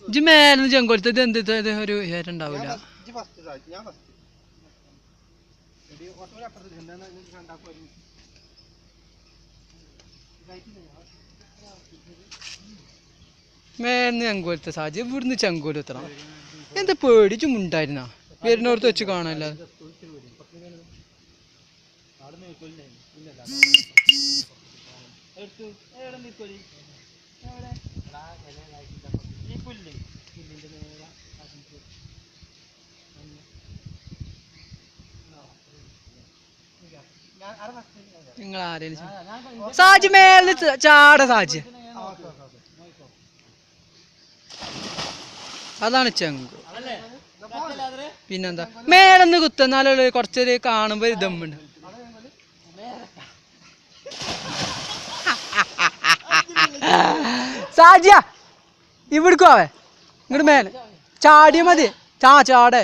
ഇജ്ജ് മേലെന്ന് ചെങ്കൊലത്തത് എന്ത് ഒരു ഉണ്ടാവില്ല. മേന്ന് ചെങ്കോലത്തെ സാജി ഇവിടുന്ന് ചെങ്കോലെത്തണം. എന്താ പേടിച്ചും ഉണ്ടായിരുന്ന വരുന്നോടത്ത് വെച്ച് കാണാല്ല. നിങ്ങൾ ആരേലും സാജി മേലെ ചാട സാജി. അതാണ് ചെങ്കു. പിന്നെന്താ മേലെന്ന് കുത്തുന്നാലുള്ള കുറച്ചൊരു കാണുമ്പോ ദമ്മുണ്ട്. സാജിയ ഇവിടക്കോ അവൻ ഇങ്ങോട്ട് മേലെ ചാടിയ മതി. ചാടേ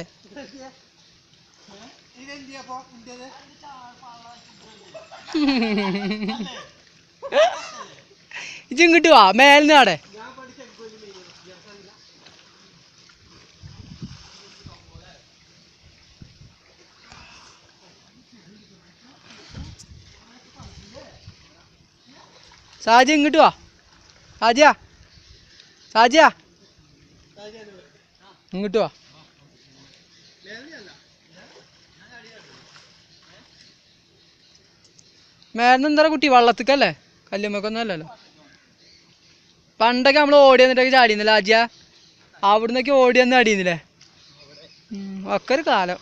ഇങ്ങോട്ട് വാ മേലിന് ആടെ. സാജി ഇങ്ങോട്ട് വാ. സാജിയ ഇങ്ങോട്ട് വാ. മേലെന്ന് എന്താ കുട്ടി വള്ളത്തിക്കല്ലേ, കല്ലുമ്മക്കൊന്നും അല്ലല്ലോ. പണ്ടൊക്കെ നമ്മൾ ഓടി വന്നിട്ടൊക്കെ ചാടിയുന്നില്ല ആജിയ. അവിടുന്നൊക്കെ ഓടി വന്ന് അടിയുന്നില്ലേ. ഒക്കെ ഒരു കാലം.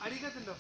അടിക്കത്തുണ്ടോ?